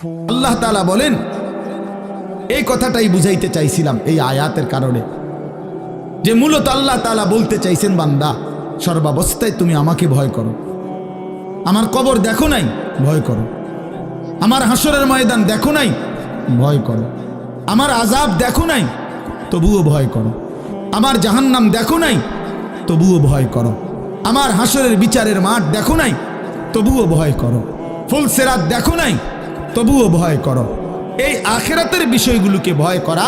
আল্লাহ তাআলা বলেন, এই কথাটাই বুঝাইতে চাইছিলাম এই আয়াতের কারণে, যে মূলত আল্লাহ তাআলা বলতে চাইছেন, বান্দা সর্বাবস্থায় তুমি আমাকে ভয় করো। আমার কবর দেখো নাই, ভয় করো। আমার হাসরের ময়দান দেখো নাই, ভয় করো। আমার আযাব দেখো নাই, তবুও ভয় করো। আমার জাহান্নাম দেখো নাই, তবুও ভয় করো। আমার হাসরের বিচারের মাঠ দেখো নাই, তবুও ভয় করো। ফুলসিরাত দেখো নাই, তবুও ভয় করো। এই আখিরাতের বিষয়গুলোকে ভয় করা,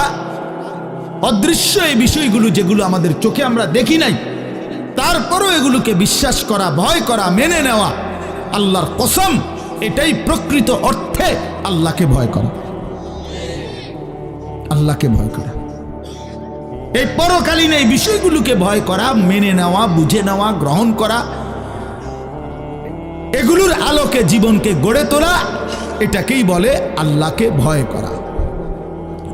অদৃশ্য এই বিষয়গুলো যেগুলো আমাদের চোখে আমরা দেখি নাই, তারপরও এগুলোকে বিশ্বাস করা, ভয় করা, মেনে নেওয়া, আল্লাহর কসম এটাই প্রকৃত অর্থে আল্লাহকে ভয় করা। আল্লাহকে ভয় করা, এই পরকালীন এই বিষয়গুলোকে ভয় করা, মেনে নেওয়া, বুঝে নেওয়া, গ্রহণ করা, এগুলোর আলোকে জীবনকে গড়ে তোলা, এটাকেই বলে আল্লাহকে ভয় করা।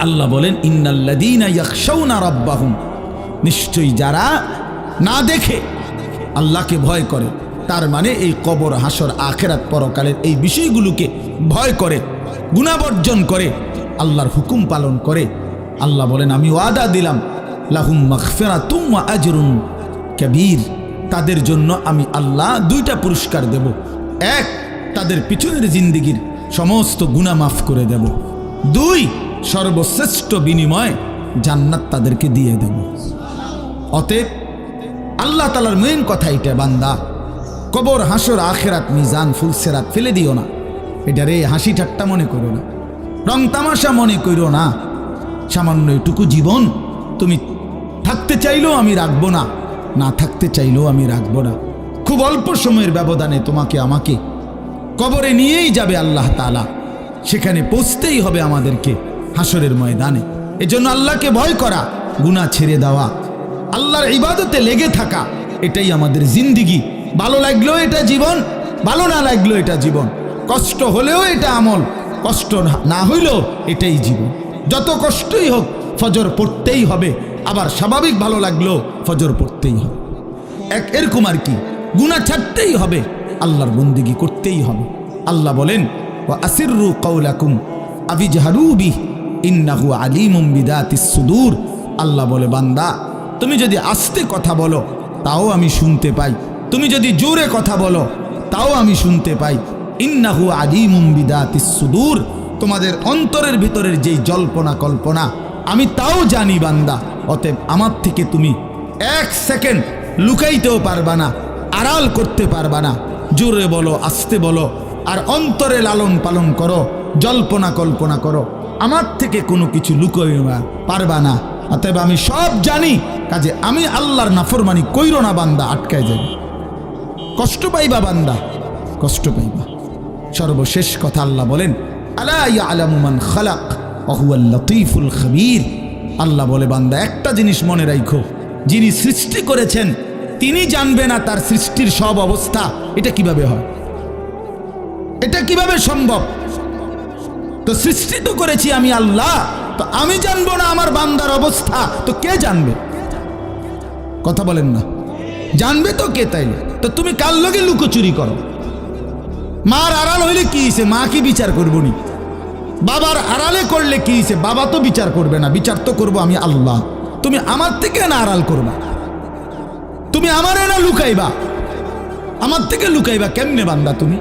আল্লাহ বলেন, ইন্নাল্লাযীনা ইয়াখশাউনা রাব্বাহুম, নিশ্চয়ই যারা না দেখে আল্লাহকে ভয় করে, তার মানে এই কবর, হাসর, আখিরাত, পরকালের এই বিষয়গুলোকে ভয় করে, গুনাহবর্জন করে, আল্লাহর হুকুম পালন করে। আল্লাহ বলেন, আমি ওয়াদা দিলাম, লাহুম মাগফিরাতুম ওয়া আজরুন কাবীর, তাদের জন্য আমি আল্লাহ দুইটা পুরস্কার দেব। এক, তাদের পিছনের জিন্দেগির সমস্ত গুনাহ মাফ করে দেব। দুই, সর্বশ্রেষ্ঠ বিনিময় জান্নাত তাদেরকে দিয়ে দেব। অতএব আল্লাহ তাআলার মেইন কথা এটা, বান্দা কবর, হাসর, আখিরাত, মিজান, ফুলসিরাত ফেলে দিও না। এটারে হাসি ঠাট্টা মনে করো না, রং তামাশা মনে করো না। সামান্য এটুকু জীবন, তুমি থাকতে চাইলেও আমি রাখবো না, না থাকতে চাইলেও আমি রাখবো না। খুব অল্প সময়ের ব্যবধানে তোমাকে আমাকে কবরে নিয়েই যাবে আল্লাহ তাআলা। সেখানে পৌঁছতেই হবে আমাদেরকে হাসরের ময়দানে। এজন্য আল্লাহকে ভয় করা, গুনাহ ছেড়ে দেওয়া, আল্লাহর ইবাদতে লেগে থাকা, এটাই আমাদের জিন্দেগি। ভালো লাগলেও এটা জীবন, ভালো না লাগলেও এটা জীবন। কষ্ট হলেও এটা আমল, কষ্ট না হইলেও এটাই জীবন। যত কষ্টই হোক ফজর পড়তেই হবে, আবার স্বাভাবিক ভালো লাগলেও ফজর পড়তেই হবে। এরকম আর কি, গুনাহ ছাড়তেই হবে, আল্লাহর বন্দেগী করতেই হবে। আল্লাহ বলেন, ওয়া আসিররু কাওলাকুম আবিজহারু বিহি ইন্নাহু আলিমুম বিদাতিস সুদূর। আল্লাহ বলে, বান্দা তুমি যদি আস্তে কথা বলো তাও আমি শুনতে পাই, তুমি যদি জোরে কথা বলো তাও আমি শুনতে পাই। ইন্নাহু আলিমুম বিদাতিস সুদূর, তোমাদের অন্তরের ভিতরের যেই জল্পনা কল্পনা আমি তাও জানি বান্দা। অতএব আমার থেকে তুমি এক সেকেন্ড লুকাইতেও পারবা না, আড়াল করতে পারবা না। জোরে বলো, আস্তে বলো, আর অন্তরে লালন পালন করো, জল্পনা কল্পনা করো, আমার থেকে কোনো কিছু লুকাইবা পারবা না। অতএব আমি সব জানি, কাজে আমি আল্লাহর নাফরমানি কইরো না বান্দা, আটকায় যাবে, কষ্ট পাইবা বান্দা, কষ্ট পাইবা। সর্বশেষ কথা আল্লাহ বলেন, আলা ইয়ালামু মান খালাক ওয়া হুয়াল লতীফুল খবীর। আল্লাহ বলে, বান্দা একটা জিনিস মনে রাখো, যিনি সৃষ্টি করেছেন তিনি জানবে না তার সৃষ্টির সব অবস্থা। এটা কিভাবে হয়? এটা কিভাবে সম্ভব? তো সৃষ্টি তো করেছি আমি আল্লাহ, তো আমি জানবো না আমার বান্দার অবস্থা, তো কে জানবে? কথা বলেন না, জানবে তো কে? তাইলে তো তুমি কার লগে লুকোচুরি করো? মার আড়াল হইলে কি হইছে, মা কি বিচার করবো নি? বাবার আড়ালে করলে কি হইছে, বাবা তো বিচার করবে না, বিচার তো করবো আমি আল্লাহ। তুমি আমার থেকে না আড়াল করবা, তুমি আমারে না লুকাইবা, আমার থেকে লুকাইবা কেমনে বান্দা? তুমি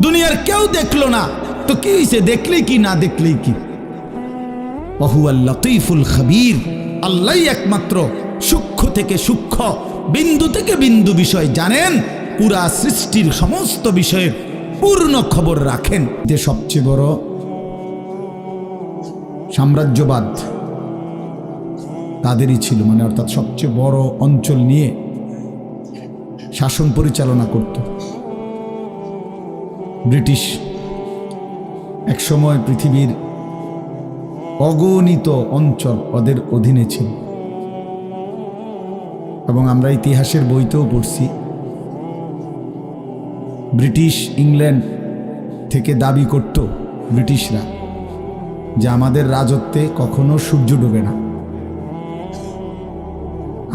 দুনিয়ার কেউ দেখলো না, তো কি হইছে, দেখলেই কি না দেখলেই কি? ওয়া হুয়াল লতীফুল খবীর, আল্লাহই একমাত্র সূক্ষ্ম থেকে সূক্ষ্ম, বিন্দু থেকে বিন্দু বিষয় জানেন, পুরা সৃষ্টির সমস্ত বিষয়ের পূর্ণ খবর রাখেন। যে সবচেয়ে বড় সাম্রাজ্যবাদ তাদেরই ছিল, মানে অর্থাৎ সবচেয়ে বড় অঞ্চল নিয়ে শাসন পরিচালনা করত ব্রিটিশ। একসময় পৃথিবীর অগণিত অঞ্চল ওদের অধীনে ছিল, এবং আমরা ইতিহাসের বইতেও পড়ছি, ব্রিটিশ ইংল্যান্ড থেকে দাবি করত ব্রিটিশরা যে আমাদের রাজত্বে কখনো সূর্য ডুবে না,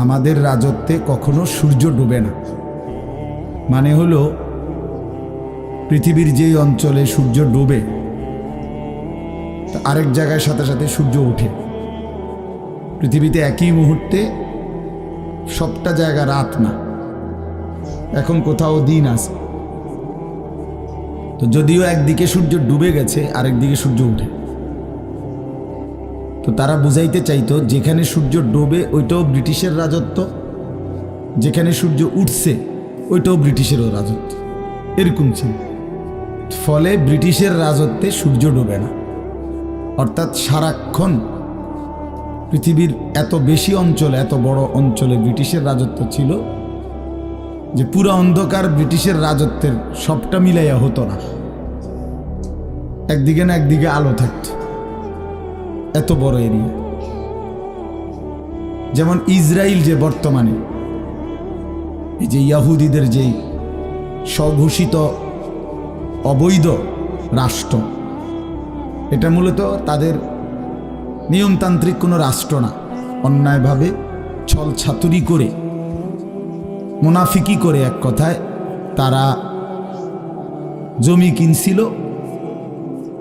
আমাদের রাজত্বে কখনো সূর্য ডুবে না। মানে হলো পৃথিবীর যেই অঞ্চলে সূর্য ডোবে আরেক জায়গায় সাথে সাথে সূর্য ওঠে। পৃথিবীতে একই মুহূর্তে সবটা জায়গা রাত না, এখন কোথাও দিন আছে। তো যদিও একদিকে সূর্য ডুবে গেছে আরেকদিকে সূর্য উঠে, তো তারা বুঝাইতে চাইতো যেখানে সূর্য ডোবে ওইটাও ব্রিটিশের রাজত্ব, যেখানে সূর্য উঠছে ওইটাও ব্রিটিশেরও রাজত্ব, এরকম ছিল। ফলে ব্রিটিশের রাজত্বে সূর্য ডোবে না, অর্থাৎ সারাক্ষণ পৃথিবীর এত বেশি অঞ্চলে, এত বড় অঞ্চলে ব্রিটিশের রাজত্ব ছিল যে পুরো অন্ধকার ব্রিটিশের রাজত্বের সবটা মিলাইয়া হতো না, একদিকে না একদিকে আলো থাকত, এত বড় এরিয়া। যেমন ইসরায়েল যে বর্তমানে এই যে ইয়াহুদিদের যেই স্বঘোষিত অবৈধ রাষ্ট্র, এটা মূলত তাদের নিয়মতান্ত্রিক কোনো রাষ্ট্র না, অন্যায়ভাবে ছল ছাতুরি করে, মুনাফিকি করে, এক কথায় তারা জমি কিনছিল।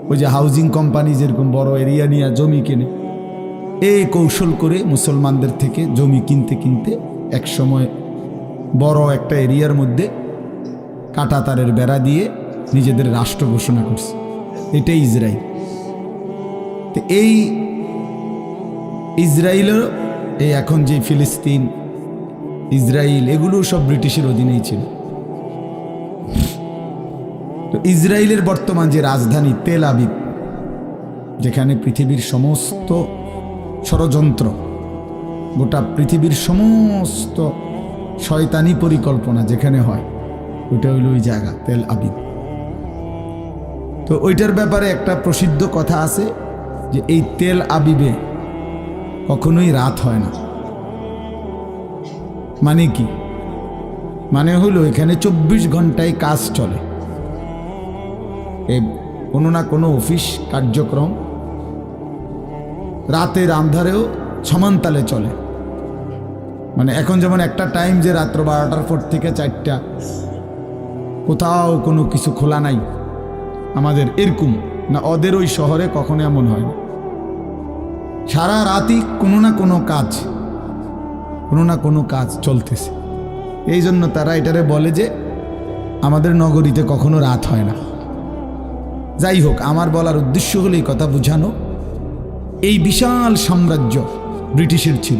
ওই যে হাউজিং কোম্পানি যেরকম বড় এরিয়া নিয়ে জমি কেনে, এই কৌশল করে মুসলমানদের থেকে জমি কিনতে কিনতে একসময় বড় একটা এরিয়ার মধ্যে কাঁটা তারের বেড়া দিয়ে নিজেদের রাষ্ট্র ঘোষণা করছে। এটাই ইসরায়েল। তো এই ইসরায়েলের এই এখন যে ফিলিস্তিন, ইসরায়েল, এগুলো সব ব্রিটিশের অধীনেই ছিল। তো ইসরায়েলের বর্তমান যে রাজধানী তেল আবিব, যেখানে পৃথিবীর সমস্ত ষড়যন্ত্র, গোটা পৃথিবীর সমস্ত শয়তানি পরিকল্পনা যেখানে হয়, ওইটা হইল ওই জায়গা তেল আবিব। তো ওইটার ব্যাপারে একটা প্রসিদ্ধ কথা আছে যে এই তেল আবিবে কখনোই রাত হয় না। মানে কি? মানে হলো এখানে 24 ঘন্টায় কাজ চলে, কোনো না কোনো অফিস কার্যক্রম রাতের আন্ধারেও সমানতালে চলে। মানে এখন যেমন একটা টাইম যে রাত্র 12টার পর থেকে 4টা, কোথাও কোনো কিছু খোলা নাই আমাদের, এরকম না, ওদের ওই শহরে কখনো এমন হয় না। সারা রাতই কোনো না কোনো কাজ চলতেছে। এই জন্য তারা এটারে বলে যে আমাদের নগরীতে কখনো রাত হয় না। যাই হোক, আমার বলার উদ্দেশ্য হলো এই কথা বোঝানো, এই বিশাল সাম্রাজ্য ব্রিটিশের ছিল।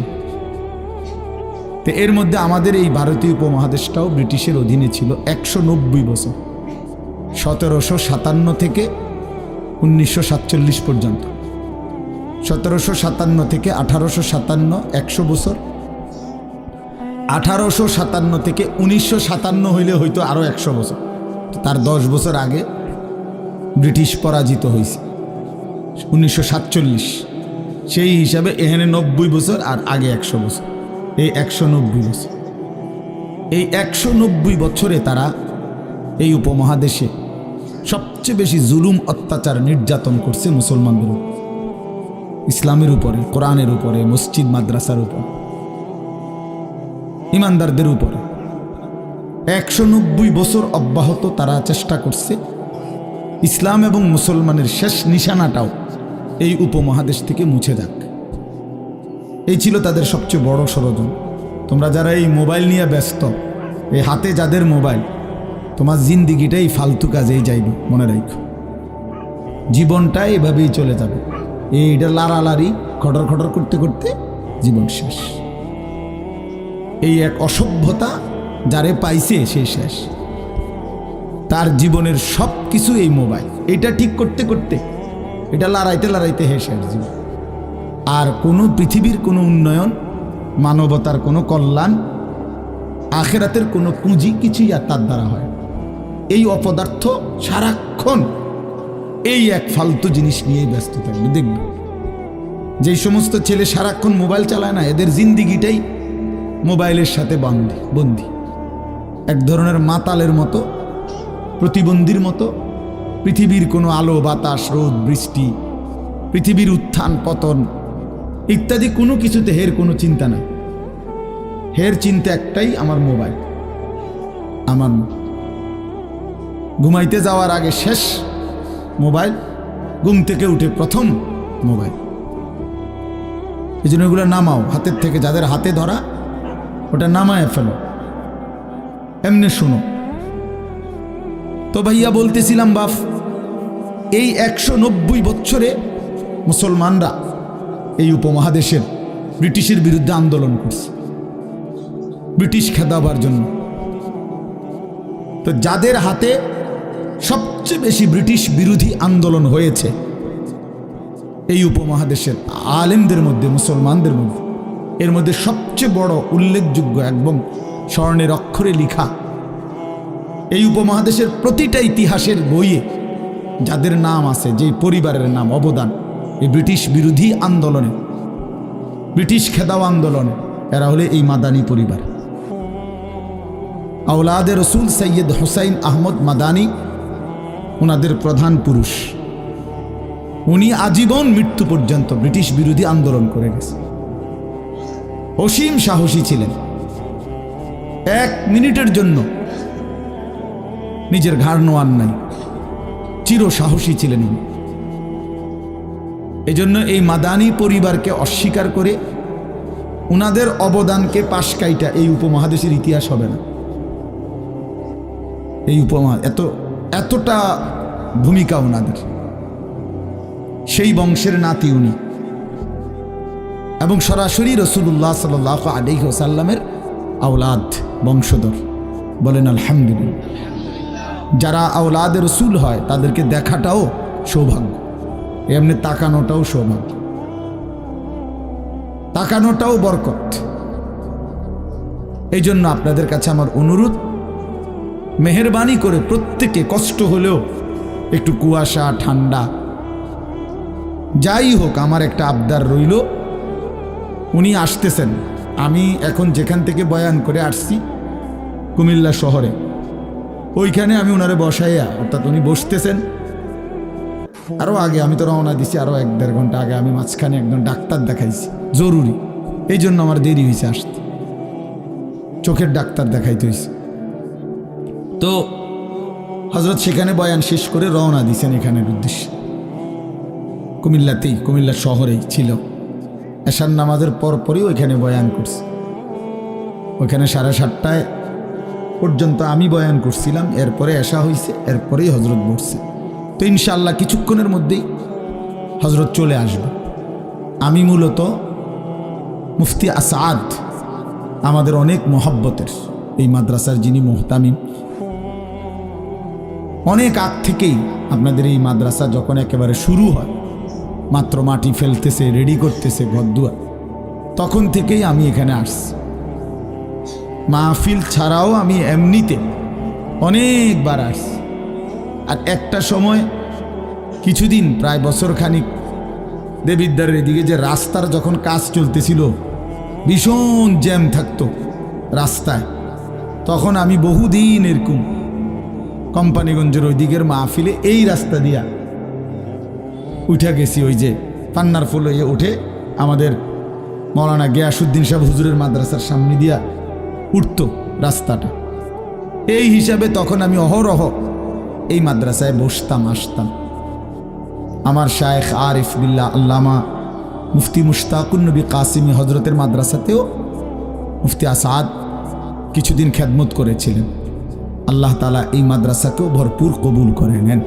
তো এর মধ্যে আমাদের এই ভারতীয় উপমহাদেশটাও ব্রিটিশের অধীনে ছিল 190 বছর, 1757 থেকে 1947 পর্যন্ত। 1757 থেকে 1857, 100 বছর। 1857 থেকে 1957 হইলে হয়তো আরো 100 বছর। তার 10 বছর আগে ব্রিটিশ পরাজিত হয়েছে 1947। সেই হিসাবে এখানে 90 বছর আর আগে 100 বছর, এই 190 বছর। এই 190 বছরে তারা এই উপমহাদেশে সবচেয়ে বেশি জুলুম, অত্যাচার, নির্যাতন করছে মুসলমানদের উপর, ইসলামের উপরে, কোরআনের উপরে, মসজিদ মাদ্রাসার উপর, ইমানদারদের উপরে। 190 বছর অব্যাহত তারা চেষ্টা করছে ইসলাম এবং মুসলমানের শেষ নিশানাটাও এই উপমহাদেশ থেকে মুছে যাক। এই ছিল তাদের সবচেয়ে বড় ষড়যন্ত্র। তোমরা যারা এই মোবাইল নিয়ে ব্যস্ত, এই হাতে যাদের মোবাইল, তোমার জিন্দিগিটাই ফালতু কাজেই যাইবে, মনে রাখো। জীবনটা এভাবেই চলে যাবে, এইটা লাড়ালাড়ি খটর খটর করতে করতে জীবন শেষ। এই এক অসভ্যতা যারে পাইছে সে শেষ, তার জীবনের সব কিছু এই মোবাইল, এটা ঠিক করতে করতে, এটা লড়াইতে লড়াইতে শেষ জীবন। আর কোনো পৃথিবীর কোনো উন্নয়ন, মানবতার কোনো কল্যাণ, আখেরাতের কোনো পুঁজি কিছুই আর তার দ্বারা হয়। এই অপদার্থ সারাক্ষণ এই এক ফালতু জিনিস নিয়েই ব্যস্ত থাকবে। দেখবে যেই সমস্ত ছেলে সারাক্ষণ মোবাইল চালায় না, এদের জিন্দিগিটাই মোবাইলের সাথে বন্দি, এক ধরনের মাতালের মতো, প্রতিবন্ধীর মতো। পৃথিবীর কোনো আলো, বাতাস, রোদ, বৃষ্টি, পৃথিবীর উত্থান পতন ইত্যাদি কোনো কিছুতে হের কোনো চিন্তা নাই। হের চিন্তা একটাই, আমার মোবাইল, আমার। ঘুমাইতে যাওয়ার আগে শেষ মোবাইল, ঘুম থেকে উঠে প্রথম মোবাইল। এই জন্য এগুলো নামাও হাতের থেকে, যাদের হাতে ধরা ওটা নামায় ফেলো, এমনি শুনো। তো ভাইয়া বলতেছিলাম বাপ, এই 190 বছরে মুসলমানরা এই উপমহাদেশের ব্রিটিশের বিরুদ্ধে আন্দোলন করছে, ব্রিটিশ খেদাবার জন্য। তো যাদের হাতে সবচেয়ে বেশি ব্রিটিশ বিরোধী আন্দোলন হয়েছে এই উপমহাদেশের আলেমদের মধ্যে, মুসলমানদের মধ্যে, এর মধ্যে সবচেয়ে বড় উল্লেখযোগ্য এবং স্বর্ণের অক্ষরে লেখা, এই উপমহাদেশের প্রতিটা ইতিহাসের বইয়ে যাদের নাম আছে, যেই পরিবারের নাম অবদান এই ব্রিটিশ বিরোধী আন্দোলনে, ব্রিটিশ খেদাও আন্দোলনে, এরা হলে এই মাদানী পরিবার। আওলাদে রসুল সৈয়দ হুসাইন আহমদ মাদানী ওনাদের প্রধান পুরুষ। উনি আজীবন মৃত্যু পর্যন্ত ব্রিটিশ বিরোধী আন্দোলন করে গেছে। অসীম সাহসী ছিলেন, 1 মিনিটের জন্য নিজের ঘাড় নোয়ান নাই, চির সাহসী ছিলেন উনি। এজন্য এই মাদানী পরিবারকে অস্বীকার করে উনাদের অবদানকে পাশ কাইটা এই উপমহাদেশের ইতিহাস হবে না। এই এতটা ভূমিকা ওনাদের, সেই বংশের নাতি উনি, এবং সরাসরি রাসূলুল্লাহ সাল্লাল্লাহু আলাইহি ওয়াসাল্লামের আওলাদ, বংশধর। বলেন আলহামদুলিল্লাহ। যারা আওলাদে রসুল হয় তাদেরকে দেখাটাও সৌভাগ্য, এমনি তাকানোটাও সৌভাগ্য, তাকানোটাও বরকত। এই জন্য আপনাদের কাছে আমার অনুরোধ, মেহেরবানি করে প্রত্যেকে কষ্ট হলেও একটু কুয়াশা ঠান্ডা যাই হোক, আমার একটা আবদার রইল, উনি আসতেছেন। আমি এখন যেখান থেকে বয়ান করে আসছি কুমিল্লা শহরে, ওইখানে আমি ওনারে বসাইয়া, অর্থাৎ উনি বসতেছেন আরও আগে, আমি তো রওনা দিছি আরও 1-1.5 ঘন্টা আগে। আমি মাঝখানে একজন ডাক্তার দেখাইছি জরুরি, এই জন্য আমার দেরি হয়েছে আসতে, চোখের ডাক্তার দেখাইতে হয়েছে। তো হজরত সেখানে বয়ান শেষ করে রওনা দিছেন এখানের উদ্দেশ্যে, কুমিল্লাতেই, কুমিল্লা শহরেই ছিল। এশার নামাজের পরপরই ওইখানে বয়ান করছে। ওইখানে 7:30টায় পর্যন্ত আমি বয়ান করছিলাম, এরপরে এশা হয়েছে, এরপরেই হজরত বসছে। তো ইনশাআল্লাহ কিছুক্ষণের মধ্যেই হজরত চলে আসবে। আমি মূলত মুফতি আসাদ, আমাদের অনেক মহব্বতের এই মাদ্রাসার যিনি মুহতামিম, অনেক আগ থেকেই আপনাদের এই মাদ্রাসা যখন একেবারে শুরু হয়, মাত্র মাটি ফেলতেছে, রেডি করতেছে ঘরদুয়ার, তখন থেকেই আমি এখানে আসছি। মাহফিল ছাড়াও আমি এমনিতে অনেকবার আসছি। আর একটা সময় কিছুদিন, প্রায় বছরখানিক, দেবিদ্বারের এদিকে যে রাস্তার যখন কাজ চলতেছিল, ভীষণ জ্যাম থাকতো রাস্তায়, তখন আমি বহুদিন এরকম কোম্পানিগঞ্জের ওই দিকের মাহফিলে এই রাস্তা দিয়া উঠে গেছি। ওই যে পান্নার ফুল হয়ে উঠে আমাদের মৌলানা গিয়াসউদ্দিন সাহেব হুজুরের মাদ্রাসার সামনে দিয়া উঠতো রাস্তাটা। এই হিসাবে তখন আমি অহরহ এই মাদ্রাসায় বসতাম, আসতাম। আমার শায়েখ আরিফ বিল্লাহ আল্লামা মুফতি মুশতাকুন নবী কাসিমি হজরতের মাদ্রাসাতেও মুফতি আসাদ কিছুদিন খেদমত করেছিলেন। আল্লাহ তাআলা এই মাদ্রাসাকেও ভরপুর কবুল করে নেন।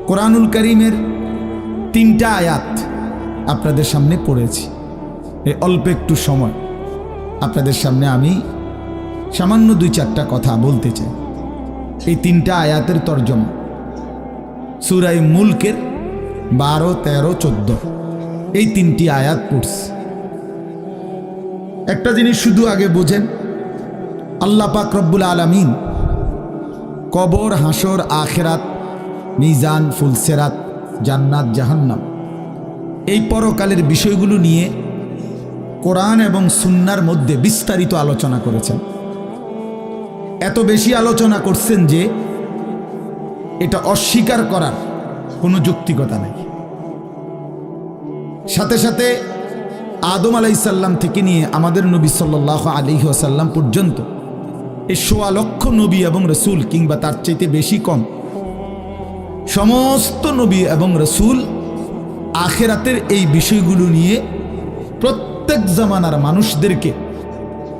কোরআনুল কারীমের 3টা আয়াত আপনাদের সামনে পড়েছি। এই অল্প একটু সময় আপনাদের সামনে আমি সামান্য 2-4টা কথা বলতে চাই। এই 3টা আয়াতের তর্জমা সূরা মুলকের 12, 13, 14 এই 3টি আয়াত পড়ছি। একটা জিনিস শুধু আগে বোঝেন, আল্লাহ পাক রব্বুল আলামিন কবর, হাসর, আখিরাত, মিজান, ফুলসেরাত, জান্নাত, জাহান্নাম, এই পরকালের বিষয়গুলো নিয়ে কোরআন এবং সুন্নাহর মধ্যে বিস্তারিত আলোচনা করেছেন। এত বেশি আলোচনা করছেন যে এটা অস্বীকার করার কোনো যৌক্তিকতা নেই। সাথে সাথে আদম আলাইহিস সালাম থেকে নিয়ে আমাদের নবী সাল্লাল্লাহু আলাইহি ওয়াসাল্লাম পর্যন্ত এই ১৬ লক্ষ নবী এবং রসুল কিংবা তার চাইতে বেশি কম, সমস্ত নবী এবং রসুল আখিরাতের এই বিষয়গুলো নিয়ে প্রত্যেক জামানার মানুষদেরকে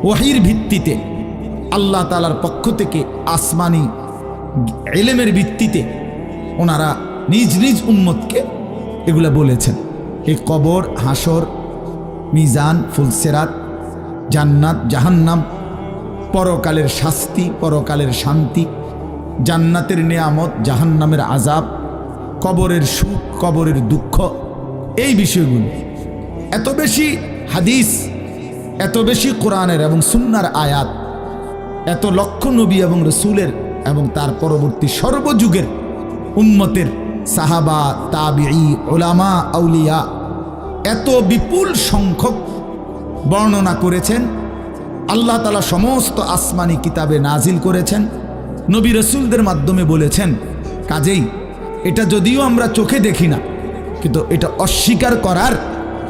ওয়াহির ভিত্তিতে আল্লাহ তাআলার পক্ষ থেকে আসমানি ইলমের ভিত্তিতে ওনারা নিজ নিজ উম্মতকে এগুলা বলেছেন। এই কবর, হাসর, মিজান, ফুলসেরাত, জান্নাত, জাহান্নাম, পরকালের শাস্তি, পরকালের শান্তি, জান্নাতের নেয়ামত, জাহান্নামের আযাব, কবরের সুখ, কবরের দুঃখ, এই বিষয়গুলো এত বেশি হাদিস, এত বেশি কোরআনের এবং সুন্নাহর আয়াত, এত লক্ষ নবী এবং রসুলের এবং তার পরবর্তী সর্বযুগের উম্মতের সাহাবা, তাবিঈ, উলামা, আউলিয়া এত বিপুল সংখ্যক বর্ণনা করেছেন। আল্লাহ তাআলা সমস্ত আসমানি কিতাবে নাজিল করেছেন, নবী রসুলদের মাধ্যমে বলেছেন। কাজেই এটা যদিও আমরা চোখে দেখি না, কিন্তু এটা অস্বীকার করার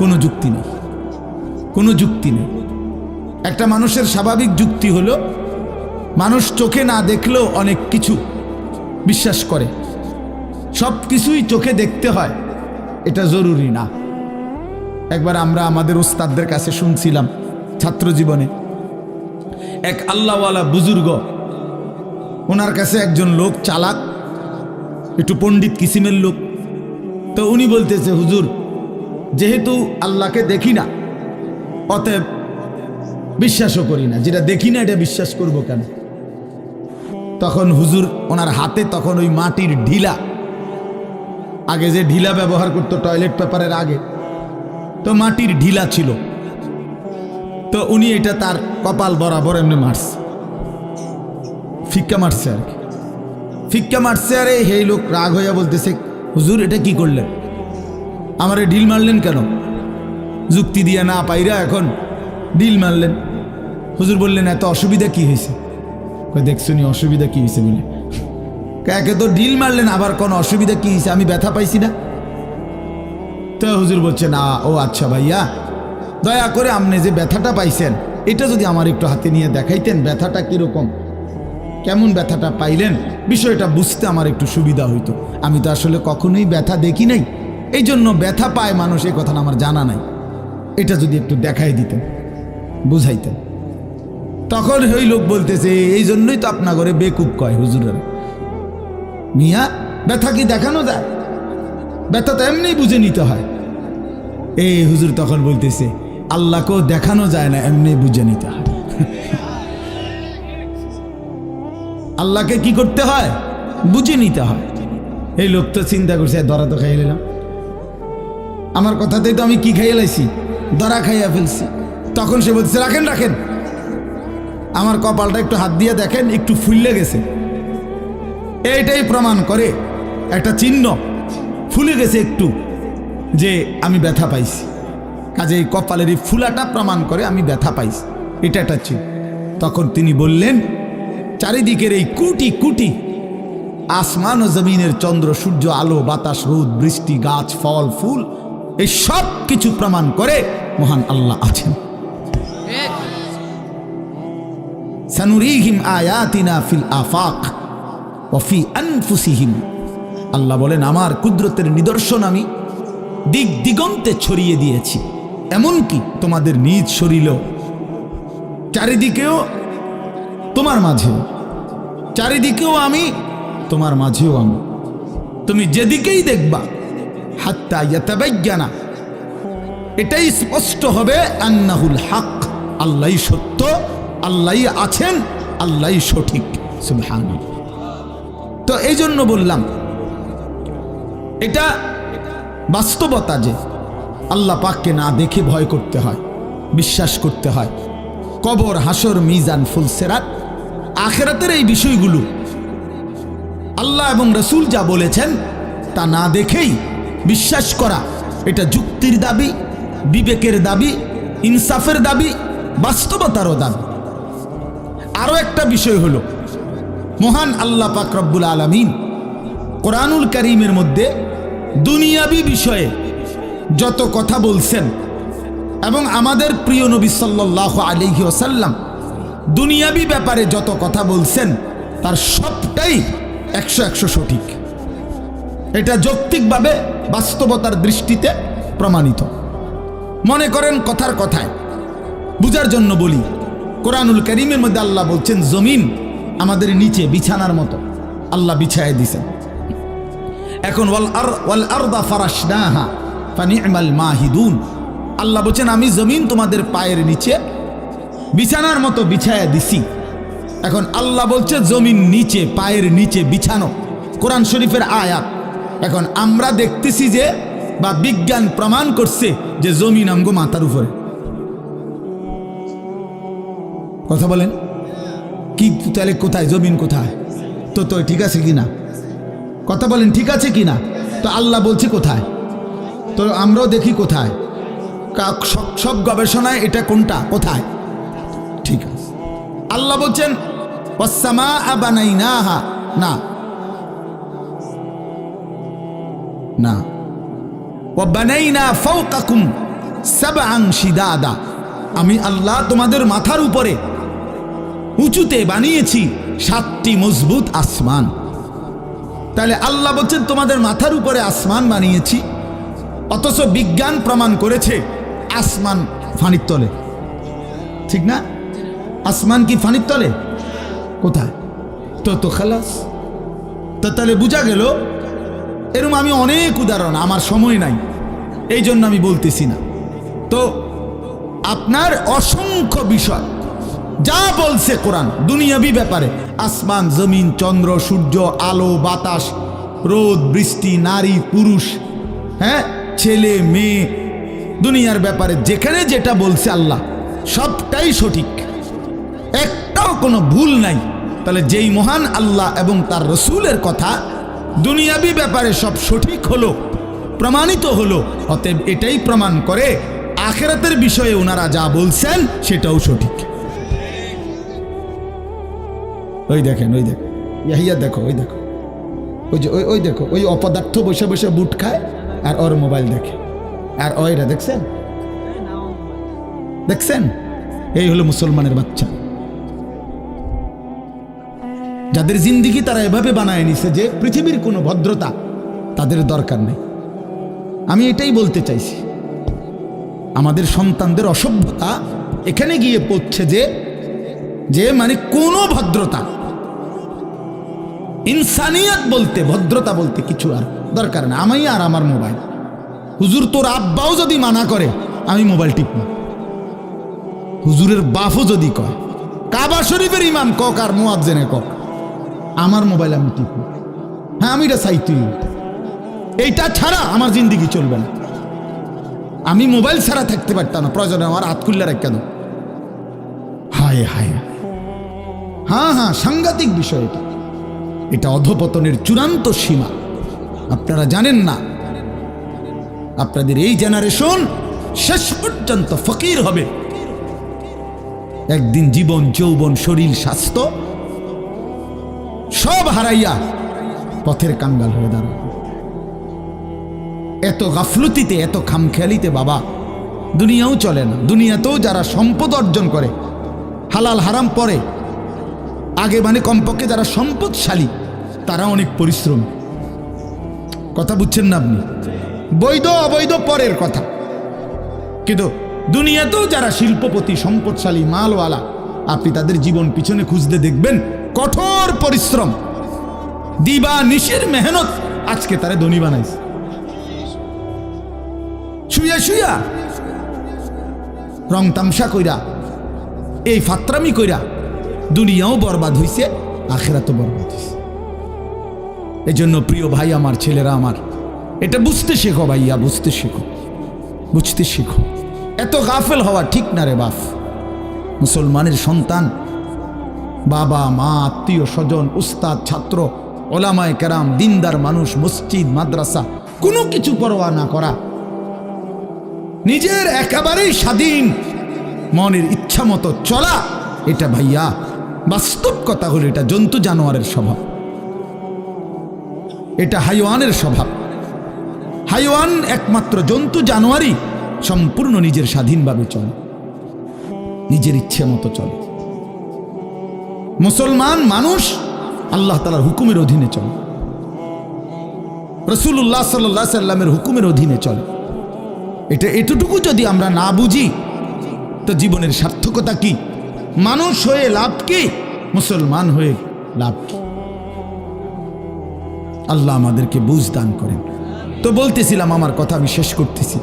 কোনো যুক্তি নেই, কোনো যুক্তি নেই। একটা মানুষের স্বাভাবিক যুক্তি হলো মানুষ চোখে না দেখলেও অনেক কিছু বিশ্বাস করে, সব কিছুই চোখে দেখতে হয়, এটা জরুরি না। একবার আমরা আমাদের উস্তাদদের কাছে শুনছিলাম ছাত্র জীবনে, এক আল্লাহওয়ালা বুজুর্গ, ওনার কাছে একজন লোক চালাক, একটু পণ্ডিত কিসিমের লোক। তো উনি বলতেছে, হুজুর যেহেতু আল্লাহকে দেখি না, অতএব বিশ্বাসও করি না, যেটা দেখি না এটা বিশ্বাস করব কেন? তখন হুজুর ওনার হাতে তখন ওই মাটির ঢিলা, আগে যে ঢিলা ব্যবহার করতো টয়লেট পেপারের আগে, তো মাটির ঢিলা ছিল। তো উনি এটা তার কপাল বরাবর এমনি মারছে, ফিক্কা মারছে আর কি, ফিক্কা মারছে। আর এই লোক রাগ হইয়া বলতেছে, হুজুর এটা কি করলেন, আমারে ঢিল মারলেন কেন? যুক্তি দিয়া না পাইরা এখন ঢিল মারলেন। হুজুর বললেন, এত অসুবিধা কি হয়েছে? দেখছো নি অসুবিধা কি হয়েছে বলে? একে তো ঢিল মারলেন, আবার কোন অসুবিধা কি হয়েছে? আমি ব্যথা পাইছি না। তো হুজুর বলছে, না, ও আচ্ছা ভাইয়া, দয়া করে আপনি যে ব্যথাটা পাইছেন এটা যদি আমার একটু হাতে নিয়ে দেখাইতেন, ব্যথাটা কিরকম, কেমন ব্যথাটা পাইলেন, বিষয়টা বুঝতে আমার একটু সুবিধা হইতো। আমি তো আসলে কখনোই ব্যথা দেখি নাই, এই জন্য ব্যথা পায় মানুষ এই কথাটা আমার জানা নাই, এটা যদি একটু দেখাই দিতেন, বুঝাইতেন। তখন ওই লোক বলতেছে, এই জন্যই তো আপনার ঘরে বেকুব কয় হুজুরের। মিয়া, ব্যথা কি দেখানো যায়? ব্যথা তো এমনি বুঝে নিতে হয়। এই হুজুর তখন বলতেছে, আল্লাহকেও দেখানো যায় না, এমনি বুঝে নিতে হয়। আল্লাহকে কি করতে হয়? বুঝে নিতে হয়। এই লোক তো চিন্তা করছে, ধরা তো খাইয়ে নিলাম, আমার কথাতেই তো আমি কি খাইয়ে লাইছি, ধরা খাইয়া ফেলছি। তখন সে বলছে, রাখেন রাখেন, আমার কপালটা একটু হাত দিয়ে দেখেন, একটু ফুললে গেছে, এইটাই প্রমাণ করে, একটা চিহ্ন ফুলে গেছে একটু, যে আমি ব্যথা পাইছি। কাজে এই কপালের এই ফুলাটা প্রমাণ করে আমি ব্যথা পাইছি, এটা একটা চিহ্ন। তখন তিনি বললেন, চারিদিকের এই কোটি কোটি আসমান ও জমিনের চন্দ্র, সূর্য, আলো, বাতাস, রোদ, বৃষ্টি, গাছ, ফল, ফুল, এই সব কিছু প্রমাণ করে মহান আল্লাহ আছেন। সানুরিহিম আয়াতিনা ফিল আফাক ওয়া ফি আনফুসিহিম, আল্লাহ বলেন আমার কুদরতের নিদর্শন আমি দিক দিগন্তে ছড়িয়ে দিয়েছি, এমনকি তোমাদের নিজ শরীরেও, চারিদিকেও তোমার মাঝেও, চারিদিকেও আমি, তোমার মাঝেও আমি। তুমি যেদিকেই দেখবা, হাত্তা ইয়াতাবায়্যানা, এটাই স্পষ্ট হবে, আন্নাহুল হক, আল্লাহই সত্য, আল্লাহই আছেন, আল্লাহই সঠিক। সুবহানাল্লাহ। তো এই জন্য বললাম, এটা বাস্তবতা যে আল্লাহ পাককে না দেখে ভয় করতে হয়, বিশ্বাস করতে হয়। কবর, হাসর, মিজান, ফুলসেরাত, আখিরাতের এই বিষয়গুলো আল্লাহ এবং রসুল যা বলেছেন তা না দেখেই বিশ্বাস করা, এটা যুক্তির দাবি, বিবেকের দাবি, ইনসাফের দাবি, বাস্তবতারও দাবি। আরও একটা বিষয় হলো, মহান আল্লাহ পাক রব্বুল আলামিন কোরআনুল কারীমের মধ্যে দুনিয়াবি বিষয়ে যত কথা বলছেন এবং আমাদের প্রিয় নবী সাল্লাল্লাহু আলাইহি ওয়াসাল্লাম দুনিয়াবি ব্যাপারে যত কথা বলছেন তার সবটাই 100 সঠিক। এটা যৌক্তিকভাবে বাস্তবতার দৃষ্টিতে প্রমাণিত। মনে করেন কথার কথায় বুঝার জন্য বলি, কোরআনুল কারীমের মধ্যে আল্লাহ বলছেন জমিন আমাদের নিচে বিছানার মতো আল্লাহ বিছায় দিছেন। এখন ওয়াল আরদা ফারাশনাহা ফানি'মাল মাহিদুন, আল্লাহ বলছেন আমি জমিন তোমাদের পায়ের নিচে বিছানার মতো বিছায়া দিছি। এখন আল্লাহ বলছে জমিন নিচে, পায়ের নিচে বিছানো, কোরআন শরীফের আয়াত। এখন আমরা দেখতেছি যে বা বিজ্ঞান প্রমাণ করছে যে জমিন আমগো মাথার উপরে। কথা বলেন কি? তাহলে কোথায় জমিন? কোথায়? তো ঠিক আছে কিনা? কথা বলেন ঠিক আছে কিনা? তো আল্লাহ বলছে কোথায়, তো আমরাও দেখি কোথায়। সব গবেষণায় এটা কোনটা, কোথায়? ঠিক আছে। আল্লাহ বলছেন ওয়াসসামাআ বানাইনাহা, না না, ওয়া বানাইনা ফাওকাকুম সাবআন শিদাদা, আমি আল্লাহ তোমাদের মাথার উপরে উঁচুতে বানিয়েছি 7টি মজবুত আসমান। তাহলে আল্লাহ বলছেন তোমাদের মাথার উপরে আসমান বানিয়েছি, অথচ বিজ্ঞান প্রমাণ করেছে আসমান ফানির তলে। ঠিক না? আসমান কি ফানির তলে? কোথায়? তো খালাস। তো তাহলে বোঝা গেল, এরকম আমি অনেক উদাহরণ, আমার সময় নাই এই জন্য আমি বলতেছি না। তো আপনার অসংখ্য বিষয় যা বলছে কোরআন দুনিয়াবি ব্যাপারে, আসমান জমিন চন্দ্র সূর্য আলো বাতাস রোদ বৃষ্টি নারী পুরুষ, হ্যাঁ ছেলে মেয়ে, দুনিয়ার ব্যাপারে যেখানে যেটা বলছে আল্লাহ সবটাই সঠিক, একটাও কোনো ভুল নাই। তাহলে যেই মহান আল্লাহ এবং তার রসুলের কথা দুনিয়াবি ব্যাপারে সব সঠিক হলো, প্রমাণিত হলো, অতএব এটাই প্রমাণ করে আখিরাতের বিষয়ে ওনারা যা বলছেন সেটাও সঠিক। ওই দেখেন, ওই দেখেন ইয়াহিয়া, দেখো ওই দেখো, ওই যে ওই দেখো, ওই অপদার্থ বসে বসে বুট খায় আর ওর মোবাইল দেখে, আর ওইটা দেখছেন, দেখছেন? এই হলো মুসলমানের বাচ্চা, যাদের জিন্দিগি তারা এভাবে বানায় নিছে যে পৃথিবীর কোনো ভদ্রতা তাদের দরকার নেই। আমি এটাই বলতে চাইছি, আমাদের সন্তানদের অসভ্যতা এখানে গিয়ে পড়ছে যে মানে কোনো ভদ্রতা, ইনসানিয়ত বলতে, ভদ্রতা বলতে কিছু আর দরকার না। আমি আর আমার মোবাইল, হুজুর তোর আব্বাও যদি মানা করে আমি মোবাইল টিপব, হুজুরের বাপও যদি কয়, কাবা শরীফের ইমাম কক আর মুয়াজ্জিনে কক, আমার মোবাইল আমি টিপব। হ্যাঁ আমি এটা চাই, তুই এইটা ছাড়া আমার জিন্দিগি চলবে না। আমি মোবাইল ছাড়া থাকতে পারতাম না, প্রয়োজনে আমার হাত খুললে রাখ কেন। হায় হায়, হ্যাঁ সাংঘাতিক বিষয় এটা, এটা অধপতনের চূড়ান্ত সীমা। আপনারা জানেন না, আপনাদের এই জেনারেশন শেষ পর্যন্ত ফকির হবে, একদিন জীবন যৌবন শরীর স্বাস্থ্য সব হারাইয়া পথের কাঙ্গাল হয়ে দাঁড়াবে। এত গাফলতিতে, এত খামখেয়ালিতে বাবা দুনিয়াও চলে না। দুনিয়াতেও যারা সম্পদ অর্জন করে, হালাল হারাম পরে আগে, মানে কমপক্ষে যারা সম্পদশালী তারা অনেক পরিশ্রম, কথা বুঝছেন না আপনি? বৈধ অবৈধ পরের কথা, কিন্তু দুনিয়াতেও যারা শিল্পপতি সম্পদশালী মালওয়ালা, আপনি তাদের জীবন পিছনে খুঁজতে দেখবেন কঠোর পরিশ্রম, দিবা নিশির মেহনত আজকে তারা ধনী বানাইছে। শুয়া শুয়া রং তামসা কইরা, এই ফাত্রামি কইরা দুনিয়াও বরবাদ হইছে, আখিরাতও বরবাদ হইছে। এই জন্য প্রিয় ভাই আমার, ছেলেরা আমার, এটা বুঝতে শেখো ভাইয়া, বুঝতে শেখো, বুঝতে শেখো। এত গাফেল হওয়া ঠিক না রে বাপ। মুসলমানের সন্তান, বাবা মা আত্মীয় স্বজন উস্তাদ ছাত্র ওলামায়ে কেরাম দিনদার মানুষ, মসজিদ মাদ্রাসা কোনো কিছু পরোয়া না করা, নিজের একেবারেই স্বাধীন মনের ইচ্ছা মতো চলা, এটা ভাইয়া বাস্তব কথা হলো এটা জন্তু জানোয়ারের স্বভাব, এটা হাইওয়ানের স্বভাব। হাইওয়ান একমাত্র, জন্তু জানোয়ারই সম্পূর্ণ নিজের স্বাধীনভাবে চলে, নিজের ইচ্ছে মতো চলে। মুসলমান মানুষ আল্লাহ তাআলার হুকুমের অধীনে চলে, রাসূলুল্লাহ সাল্লাল্লাহু আলাইহি সাল্লামের হুকুমের অধীনে চলে। এতটুকু যদি আমরা না বুঝি তো জীবনের সার্থকতা কি? মানুষ হয়ে লাভ কি? মুসলমান হয়ে লাভ কি? আল্লাহ আমাদেরকে বুঝ দান করেন। তো বলতেছিলাম, আমার কথা আমি শেষ করতেছি।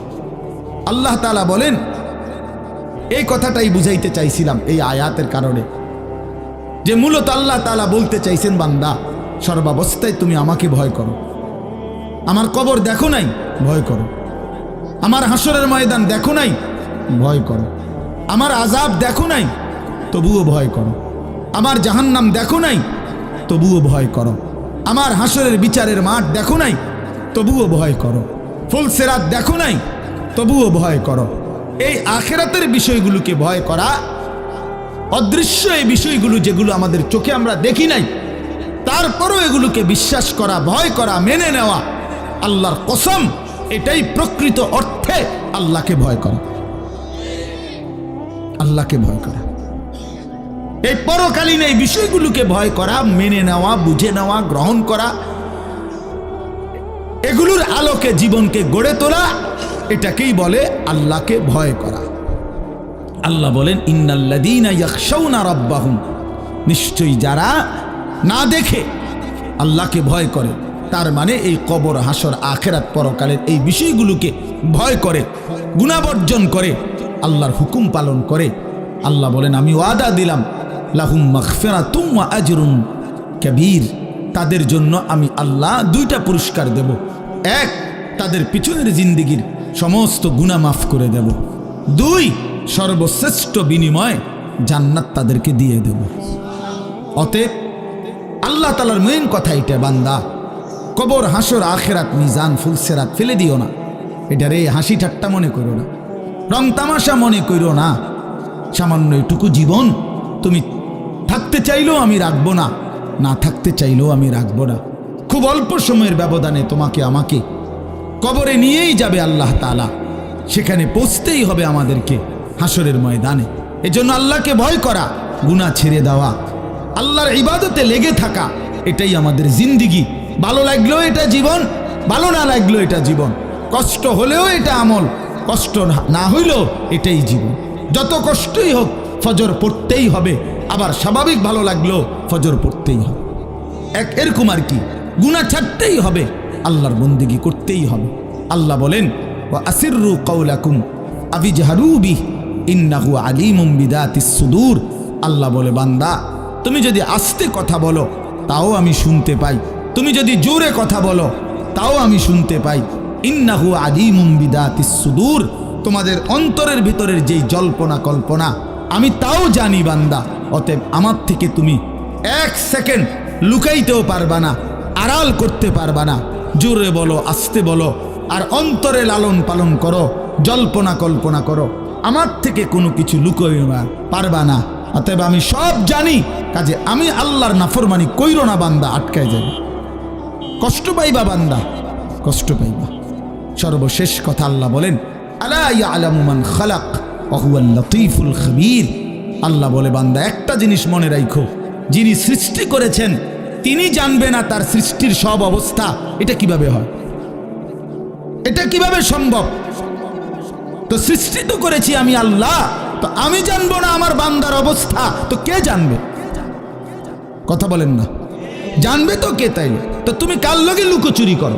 আল্লাহ তাআলা বলেন, এই কথাটাই বুঝাইতে চাইছিলাম এই আয়াতের কারণে, যে মূলত আল্লাহ তাআলা বলতে চাইছেন, বান্দা সর্বাবস্থায় তুমি আমাকে ভয় করো। আমার কবর দেখো নাই, ভয় করো। আমার হাসরের ময়দান দেখো নাই, ভয় করো। আমার আযাব দেখো নাই, তবুও ভয় করো। আমার জাহান্নাম দেখো নাই, তবুও ভয় করো। আমার হাসরের বিচারের মাঠ দেখো নাই, তবুও ভয় করো। ফুলসিরাত দেখো নাই, তবুও ভয় করো। এই আখিরাতের বিষয়গুলোকে ভয় করা, অদৃশ্য এই বিষয়গুলো যেগুলো আমাদের চোখে আমরা দেখি নাই, তারপরও এগুলোকে বিশ্বাস করা, ভয় করা, মেনে নেওয়া, আল্লাহর কসম এটাই প্রকৃত অর্থে আল্লাহকে ভয় করা। আল্লাহকে ভয় করা, এই পরকালীন এই বিষয়গুলোকে ভয় করা, মেনে নেওয়া, বুঝে নেওয়া, গ্রহণ করা, এগুলোর আলোকে জীবনকে গড়ে তোলা, এটাকেই বলে আল্লাহকে ভয় করা। আল্লাহ বলেন, ইন্নাল্লাযীনা ইয়াখশাউনা রাব্বাহুম, নিশ্চয়ই যারা না দেখে আল্লাহকে ভয় করে, তার মানে এই কবর, হাসর, আখিরাত, পরকালের এই বিষয়গুলোকে ভয় করে, গুনাহবর্জন করে, আল্লাহর হুকুম পালন করে। আল্লাহ বলেন, আমি ওয়াদা দিলাম, লাহুম মাগফিরাতুম ওয়া আজরুন কাবীর, তাদের জন্য আমি আল্লাহ দুইটা পুরস্কার দেব। এক, তাদের পিছনের জিন্দেগির সমস্ত গুনাহ মাফ করে দেব। দুই, সর্বশ্রেষ্ঠ বিনিময় জান্নাত তাদেরকে দিয়ে দেব। অতএব আল্লাহ তাআলার মেইন কথা এটা, বান্দা কবর, হাসর, আখিরাত, মিজান, ফুলসিরাত ফেলে দিও না। এটারে হাসি ঠাট্টা মনে করো না, রং তামাশা মনে করো না। সামান্য এটুকু জীবন তুমি থাকতে চাইলেও আমি রাখবো না, না থাকতে চাইলেও আমি রাখবো না। খুব অল্প সময়ের ব্যবধানে তোমাকে আমাকে কবরে নিয়েই যাবে আল্লাহ তাআলা। সেখানে পৌঁছতেই হবে আমাদেরকে হাসরের ময়দানে। এজন্য আল্লাহকে ভয় করা, গুনাহ ছেড়ে দেওয়া, আল্লাহর ইবাদতে লেগে থাকা, এটাই আমাদের জিন্দেগি। ভালো লাগলেও এটা জীবন, ভালো না লাগলেও এটা জীবন। কষ্ট হলেও এটা আমল, কষ্ট না হইলেও এটাই জীবন। যত কষ্টই হোক ফজর পড়তেই হবে, আবার স্বাভাবিক ভালো লাগলেও ফজর পড়তেই হবে। এরকম আর কি, গুনাহ ছাড়তেই হবে, আল্লাহর বন্দেগী করতেই হবে। আল্লাহ বলেন, ওয়া আসিররু কাওলাকুম আবিজহারু বিহি ইন্নাহু আলিমুম বিদাতিস সুদূর। আল্লাহ বলে, বান্দা তুমি যদি আস্তে কথা বলো তাও আমি শুনতে পাই, তুমি যদি জোরে কথা বলো তাও আমি শুনতে পাই। ইন্নাহু আলিমুম বিদাতিস সুদূর, তোমাদের অন্তরের ভিতরের যেই জল্পনা কল্পনা আমি তাও জানি বান্দা। অতএব আমার থেকে তুমি এক সেকেন্ড লুকাইতেও পারবা না, আড়াল করতে পারবা না। জোরে বলো, আস্তে বলো, আর অন্তরে লালন পালন করো, জল্পনা কল্পনা করো, আমার থেকে কোনো কিছু লুকাইবা পারবা না। অতএব আমি সব জানি, কাজে আমি আল্লাহর নাফরমানি কইরো না বান্দা, আটকায় যাবে, কষ্ট পাইবা বান্দা, কষ্ট পাইবা। সর্বশেষ কথা আল্লাহ বলেন, আলা ইয়ালামু মান খালাক ওয়া হুয়াল লতীফুল খবীর। আল্লাহ বলে, বান্দা একটা জিনিস মনে রাখো, যিনি সৃষ্টি করেছেন তিনি জানবে না তার সৃষ্টির সব অবস্থা। এটা কিভাবে হয়? এটা কিভাবে সম্ভব? তো সৃষ্টি তো করেছি আমি আল্লাহ, তো আমি জানবো না আমার বান্দার অবস্থা, তো কে জানবে? কথা বলেন না, জানবে তো কে? তাইলে তো তুমি কার লগে লুকোচুরি করো?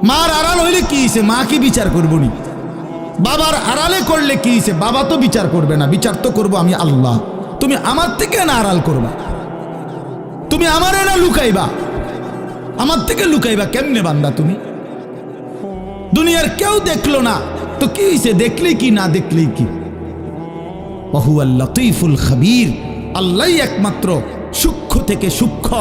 মার আড়াল হইলে কি হইছে, মা কি বিচার করবো নি? বাবার আড়ালে করলে কি হইছে, বাবা তো বিচার করবে না, বিচার তো করবো আমি আল্লাহ। তুমি আমার থেকে না আড়াল করবা, তুমি আমারে না লুকাইবা, আমার থেকে লুকাইবা কেমনে বান্দা? তুমি দুনিয়ার কেউ দেখলো না তো কি হইছে, দেখলেই কি, না দেখলেই কি? ওয়া হুয়াল লতীফুল খবীর, আল্লাহই একমাত্র সূক্ষ্ম থেকে সূক্ষ্ম,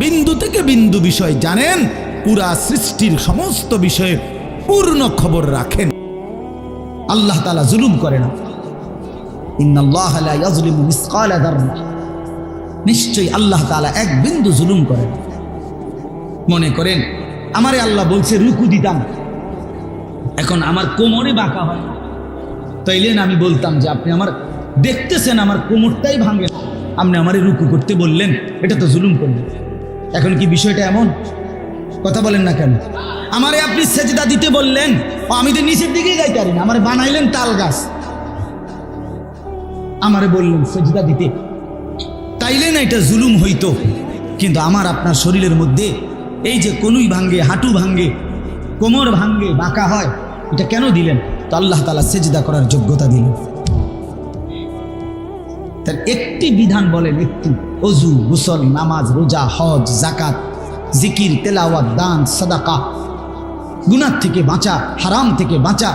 বিন্দু থেকে বিন্দু বিষয় জানেন, পুরা সৃষ্টির সমস্ত বিষয়ের পূর্ণ খবর রাখেন। আল্লাহ তাআলা জুলুম করে না। ইন্নাল্লাহা লা ইয়াজলিমু মিসকালা যাররা, নিশ্চয়ই আল্লাহ তাআলা এক বিন্দু জুলুম করে না। মনে করেন আমারে আল্লাহ বলছে রুকু দিতাম, এখন আমার কোমরে বাঁকা হয়, তাইলে আমি বলতাম যে আপনি আমার দেখতেছেন আমার কোমরটাই ভাঙে, আপনি আমারে রুকু করতে বললেন, এটা তো জুলুম করলেন। এখন কি বিষয়টা এমন? কথা বলেন না কেন? আমারে আপনি সেজদা দিতে বললেন, আমি তো নিচের দিকেই যাইতে পারি না, আমারে বানাইলেন তাল গাছ, আমারে বললেন সেজদা দিতে, তাইলে না এটা জুলুম হইতো। কিন্তু আমার আপনার শরীরের মধ্যে এই যে কনুই ভাঙ্গে, হাঁটু ভাঙ্গে, কোমর ভাঙ্গে, বাঁকা হয়, এটা কেন দিলেন? তো আল্লাহ তাআলা সেজদা করার যোগ্যতা দিলেন। তার একটি বিধান বলেন, একটি, ওযু, গোসল, নামাজ, রোজা, হজ, যাকাত, জিকির, তেলাওয়াত, দান, সাদাকা, গুনাহ থেকে বাঁচা, হারাম থেকে বাঁচা,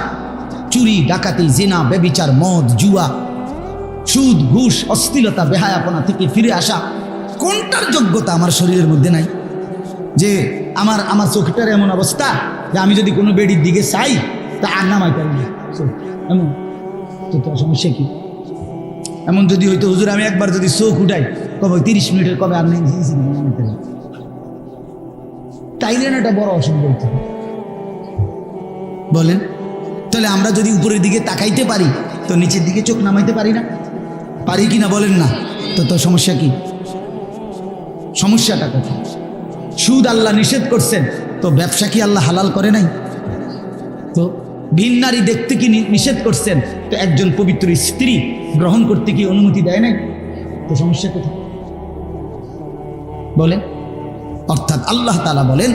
চুরি, ডাকাতি, জিনা, ব্যভিচার, মদ, জুয়া, সুদ, ঘুষ, অশ্লীলতা, বেহায়াপনা থেকে ফিরে আসা, কোনটার যোগ্যতা আমার শরীরের মধ্যে নাই? যে আমার চোখটার এমন অবস্থা যে আমি যদি কোনো বেডির দিকে চাই তা আর নামাই পারি না, এমন তো তোর সমস্যা কি? এমন যদি হইতো হুজুর আমি একবার যদি চোখ উঠাই কবে 30 মিনিটের কবে আপনি তাইলে না, এটা বড় অসুবিধা হইতে বলেন। তাহলে আমরা যদি উপরের দিকে তাকাইতে পারি তো নিচের দিকে চোখ নামাইতে পারি না? পারি কি না বলেন না? তো তোর সমস্যা কি? সমস্যাটা কোথায়? সুদ আল্লাহ নিষেধ করছেন, তো ব্যবসা কি আল্লাহ হালাল করে নাই? তো ভিন নারী দেখতে কি নিষেধ করছেন, তো একজন পবিত্র স্ত্রী গ্রহণ করতে কি অনুমতি দেয় নাই? তো সমস্যা কোথায় বলেন? অর্থাৎ আল্লাহ তাআলা বলেন,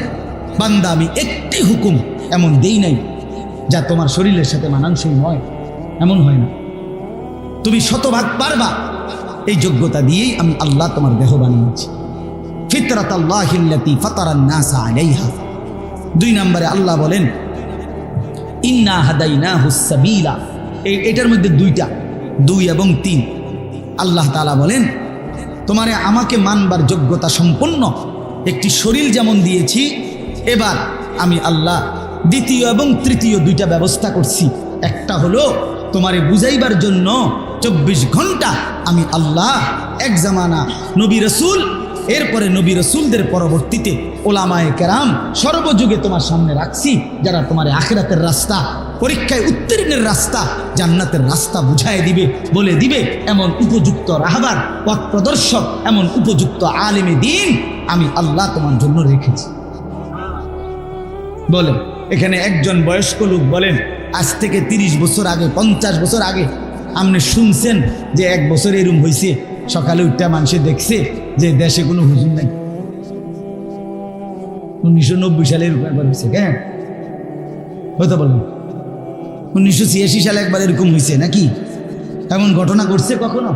বান্দা আমি একটি হুকুম এমন দেই নাই যা তোমার শরীরের সাথে মানানসই নয়, এমন হয় না। তুমি শতভাগ পারবা, এই যোগ্যতা দিয়েই আমি আল্লাহ তোমার দেহ বানিয়েছি। ফিতরাতাল্লাহিল্লাতী ফাতারান নাস আলাইহা। 2 নম্বরে আল্লাহ বলেন, ইন্না হাদাইনাহুস সাবিলা। এটার মধ্যে 2টা, 2 এবং 3। আল্লাহ তাআলা বলেন, তোমারে আমাকে মানবার যোগ্যতা সম্পন্ন একটি শরীর যেমন দিয়েছি, এবার আমি আল্লাহ দ্বিতীয় এবং তৃতীয় 2টা ব্যবস্থা করছি। একটা হলো তোমারে বুঝাইবার জন্য 24 ঘন্টা আমি আল্লাহ এক জামানা নবী রাসূল, এরপরে নবী রাসূলদের পরবর্তীতে ওলামায়ে কেরাম সর্বযুগে তোমার সামনে রাখছি, যারা তোমার আখিরাতের রাস্তা, পরীক্ষায় উত্তীর্ণের রাস্তা, জান্নাতের রাস্তা বুঝায় দিবে, বলে দিবে এমন উপযুক্ত রাহবার, পথ প্রদর্শক, এমন উপযুক্ত আলেমে দ্বীন আমি আল্লাহ তোমার জন্য রেখেছি। বলেন, এখানে একজন বয়স্ক লোক বলেন, আজ থেকে 30 বছর আগে, 50 বছর আগে আপনি শুনছেন যে 1 বছর এরম হয়েছে, সকালে উঠতে মানুষে দেখছে যে দেশে কোনো হুজুর নাই? 1990 সালে এরকম একবার হয়েছে, কেন কথা বলেন? 1986 সালে একবার এরকম হয়েছে নাকি? এমন ঘটনা ঘটছে কখনো?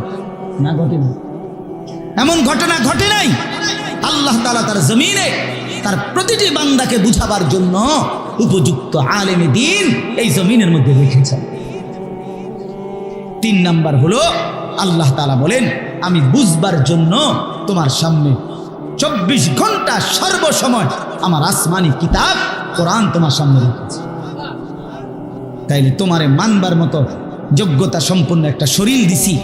না, ঘটে না। এমন ঘটনা ঘটে নাই। আল্লাহ তাআলা তার জমিনে তার প্রতিটি বান্দাকে বুঝাবার জন্য উপযুক্ত আলেমে দ্বীন এই জমিনের মধ্যে রেখেছেন। 3 নাম্বার হলো আল্লাহ তাআলা বলেন, আমি বুঝবার জন্য তোমার সামনে 24 ঘন্টা সর্বসময় আমার আসমানি কিতাব কোরআন তোমার সামনে রেখেছি। তাইলে তোমারে মানবার মতো যোগ্যতা সম্পন্ন একটা শরীর দিছি,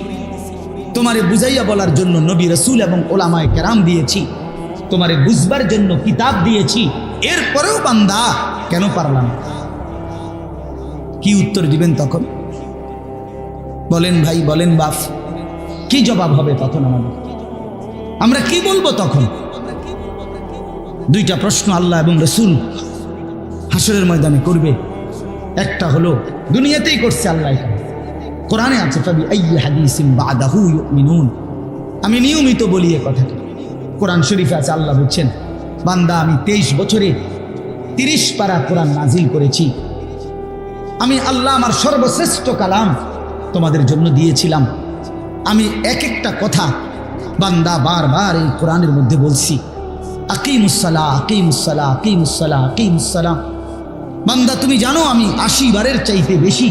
তোমারে বুঝাইয়া বলার জন্য নবী রাসূল এবং ওলামায়ে কেরাম দিয়েছি, তোমারে বুঝবার জন্য কিতাব দিয়েছি, এরপরেও বান্দা কেন পারলাম? কি উত্তর দিবেন তখন? বলেন ভাই, বলেন বাপ, কি জবাব হবে তখন আমাদের? আমরা কি বলবো তখন? 2টা প্রশ্ন আল্লাহ এবং রাসূল হাসরের ময়দানে করবে। একটা হলো দুনিয়াতেই করছে আল্লাহ, কোরআনে আছে, ফাবি আইয়ি হাদিসিন বাদাহু ইউমিনুন। আমি নিয়মিত বলি এই কথাটা, কোরআন শরীফে আছে, আল্লাহ বলছেন, বান্দা আমি 23 বছরে 30 পারা কোরআন নাজিল করেছি। আমি আল্লাহ আমার সর্বশ্রেষ্ঠ কালাম তোমাদের জন্য দিয়েছিলাম। আমি এক একটা কথা বান্দা বারবার এই কোরআনের মধ্যে বলছি, আকিমুসসালাহ, আকিমুসসালাহ, আকিমুসসালাহ, আকিমুসসালাম। বান্দা তুমি জানো আমি 80 বারের চাইতে বেশি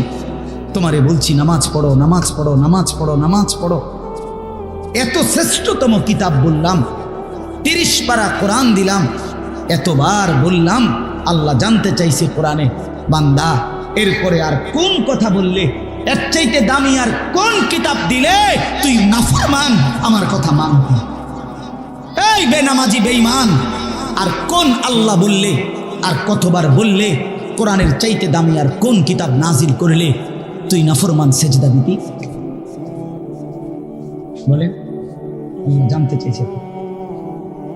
তোমারে বলছি নামাজ পড়ো, নামাজ পড়ো, নামাজ পড়ো, নামাজ পড়ো। এত শ্রেষ্ঠতম কিতাব বললাম, 30 পারা কোরআন দিলাম, এতবার বললাম। আল্লাহ জানতে চাইছে কোরআনে, বান্দা এরপরে আর কোন কথা বললে, এর চাইতে দামি আর কোন কিতাব দিলে তুই নাফরমান আমার কথা মানবি? এই বেনামাজি বেঈমান, আর কোন আল্লাহ বললে, আর কতবার বললে কোরআনের চাইতে দামি আর কোন কিতাব নাজিল করলে তুই নাফরমান সেজদা দিতি? বলেন, আল্লাহ জানতে চেয়েছে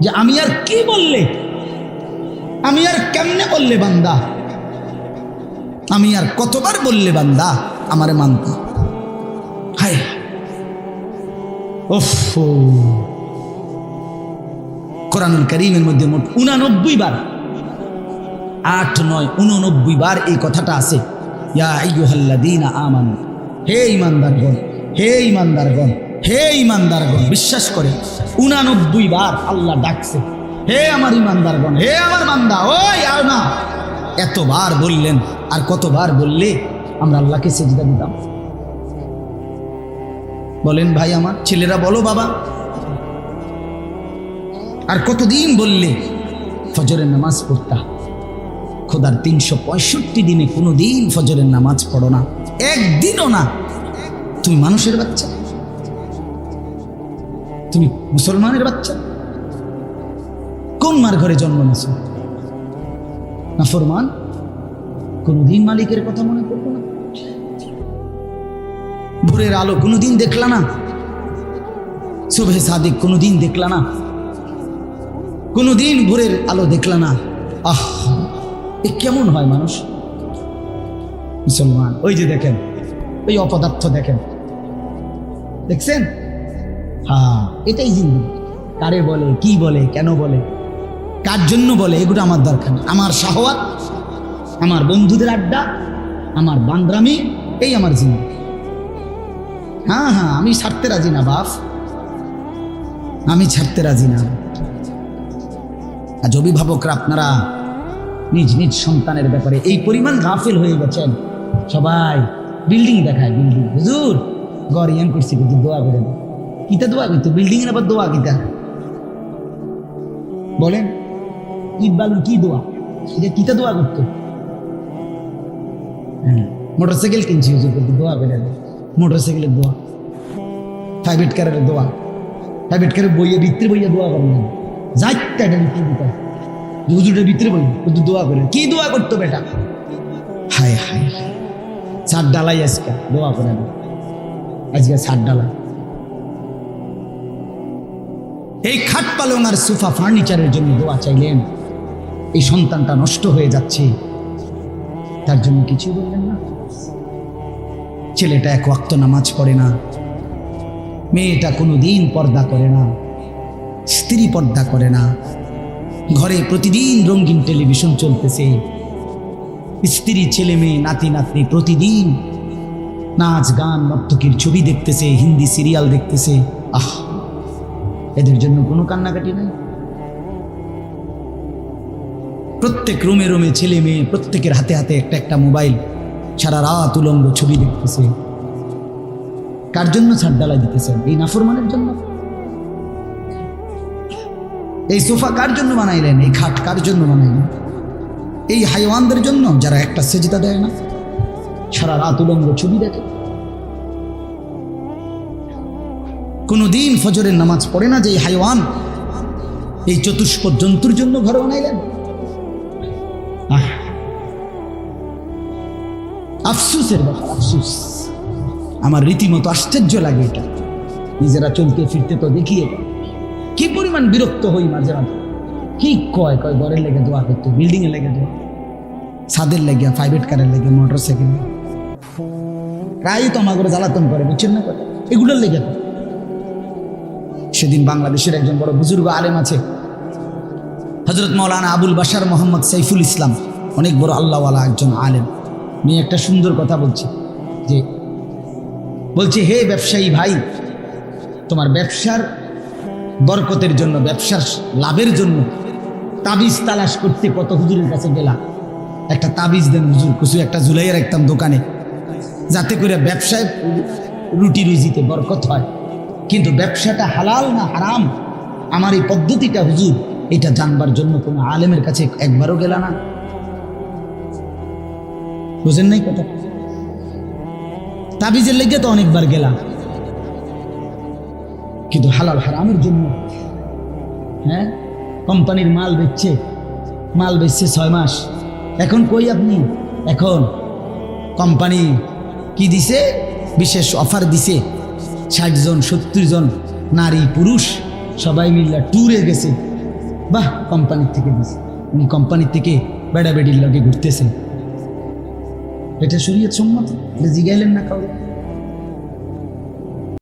যে আমি আর কি বললে, আমি আর কেমনে বললে বান্দা, আমি আর কতবার বললে বান্দা আমারে মানতা। হায় ওফ, কোরআনুল কারীমের মধ্যে মোট 89 বার, 8, 9, 89 বার এই কথাটা আছে, ইয়া আইয়ুহাল্লাযীনা আমানু, হে ঈমানদারগণ, হে ঈমানদারগণ, হে ঈমানদারগণ। বিশ্বাস করে 89 বার আল্লাহ ডাকছে, হে আমার ঈমানদারগণ, হে আমার বান্দা, ওই আর না। এতবার বললেন, আর কতবার বললে আমরা আল্লাহকে সিজদা দিতাম? বলেন ভাই আমার ছেলেরা, বলো বাবা, আর কতদিন বললে ফজরের নামাজ পড়তা? খোদার 365 দিনে কোনো দিন ফজরের নামাজ পড়ো না, একদিনও না। তুমি মানুষের বাচ্চা, তুমি মুসলমানের বাচ্চা, কোন মার ঘরে জন্ম নিয়েছ? না ফরমান, কোনদিন মালিকের কথা মনে করবো না? ভোরের আলো কোনোদিন দেখলা না? সুবহে সাদিক কোনোদিন দেখলা না? কোনোদিন ভোরের আলো দেখলা না? আহ, এ কেমন হয় মানুষ মুসলমান? ওই যে দেখেন, ওই অপদার্থ দেখেন, দেখছেন? হ্যাঁ, এটাই জিন্দেগি। কারে বলে, কি বলে, কেন বলে, কার জন্য বলে, এগুলো আমার দরকার নেই। আমার শাহওয়াত, আমার বন্ধুদের আড্ডা, আমার বান্দরামি, এই আমার জিন্দেগি। হ্যাঁ হ্যাঁ, আমি ছাড়তে রাজি না বাপ, আমি ছাড়তে রাজি না। আজ অভিভাবকরা আপনারা নিজ নিজ সন্তানের ব্যাপারে এই পরিমাণ গাফিল হয়ে গেছেন। সবাই বিল্ডিং দেখায়, বিল্ডিং, হুজুর ঘর ইয়ান করছি, কিন্তু দোয়া করে দেন। কিতা দোয়া করতো? বিল্ডিং এর আবার দোয়া কিতা? বলেন, ইট বালুর কি দোয়া? এটা কিতা দোয়া করতো? হ্যাঁ, মোটরসাইকেল কিনছি হুজুর, কিন্তু দোয়া করে দেন। মোটরসাইকেলের দোয়া, প্রাইভেট কারের দোয়া, প্রাইভেট কারের বইয়ে ভিতরে বইয়ে দোয়া করলেন, যাইতে ভিতরে দিতে হুজুরের ভিতরে বই কিন্তু দোয়া করে। কি দোয়া করতো বেটা? হায় হায়, ছাদ ডালাই আজকে দোয়া করে দেন, আজকে ছাদ ডালাই। এই খাট পালং আর সোফা ফার্নিচারের জন্য দোয়া চাইলেন, এই সন্তানটা নষ্ট হয়ে যাচ্ছে, তার জন্য কিছু বললেন না। ছেলেটা এক ওয়াক্ত নামাজ পড়ে না, মেয়েটা কোনোদিন পর্দা করে না, স্ত্রী পর্দা করে না, ঘরে প্রতিদিন রঙিন টেলিভিশন চলতেছে, স্ত্রী, ছেলে মেয়ে, নাতি নাতনি প্রতিদিন নাচ গান নর্তকীর ছবি দেখতেছে, হিন্দি সিরিয়াল দেখতেছে। আহ, এদের জন্য কোনো কান্নাকাটি নাই? প্রত্যেক রুমে রুমে ছেলে মেয়ে, প্রত্যেকের হাতে হাতে একটা একটা মোবাইল, সারা রাত উলঙ্গ ছবি দেখতেছে। কার জন্য ছাদ ডালা দিতেছেন? এই নাফরমানের জন্য? এই সোফা কার জন্য বানাইলেন? এই খাট কার জন্য বানাইলেন? এই হাইওয়ানদের জন্য যারা একটা সেজদা দেয় না, সারা রাত উলঙ্গ ছবি দেখে, কোনদিন ফজরের নামাজ পড়ে না, যে এই হাইওয়ান, এই চতুষ্পদ জন্তুর জন্য ঘর বানাইলেন? আফসুসের ব্যাপার, আফসুস। আমার রীতিমতো আশ্চর্য লাগে এটা। নিজেরা চলতে ফিরতে তো দেখি এটা, কি পরিমাণ বিরক্ত হই মাঝে মাঝে। কি কয় কয় ঘরের লেগে দোয়া করতো, বিল্ডিং এর লেগে দোয়া, ছাদের লেগে, প্রাইভেট কারের লেগে, মোটর সাইকেল, প্রায় তো আমার ঘরে জ্বালাতন করে, বুঝছেন না কথা, এগুলোর লেগে। সেদিন বাংলাদেশের একজন বড় বুজুর্গ আলেম আছে, হযরত মাওলানা আবুল বাশার মোহাম্মদ সাইফুল ইসলাম, অনেক বড় আল্লাহওয়ালা একজন আলেম। নিয়ে একটা সুন্দর কথা বলছে, যে বলছে, হে ব্যবসায়ী ভাই, তোমার ব্যবসার বরকতের জন্য, ব্যবসার লাভের জন্য তাবিজ তালাশ করতে কত হুজুরের কাছে গেলা, একটা তাবিজ দেন হুজুর, কিছু একটা ঝুলাইয়া রাখতাম দোকানে, যাতে করে ব্যবসায় রুটি রুজিতে বরকত হয়। কিন্তু ব্যবসাটা হালাল না হারাম, আমার এই পদ্ধতিটা হুজুর, এটা জানবার জন্য কোনো আলেমের কাছে একবারও গেলা না? বুঝেন নাই কথা? তাবিজের লেগে তো অনেকবার গেলাম, কিন্তু হালাল হারামের জন্য। হ্যাঁ, কোম্পানির মাল বেচছে 6 মাস, এখন কই আপনি? এখন কোম্পানি কি দিছে? বিশেষ অফার দিছে, 60 জন 70 জন নারী পুরুষ সবাই মিল্লা ট্যুরে গেছে, বাহ কোম্পানির থেকে দিছে, উনি কোম্পানির থেকে বেড়া বেড়ির লগে ঘুরতেছেন, এটা শরীয়ত সম্মত? এটা জিগাইলেন না কাউকে?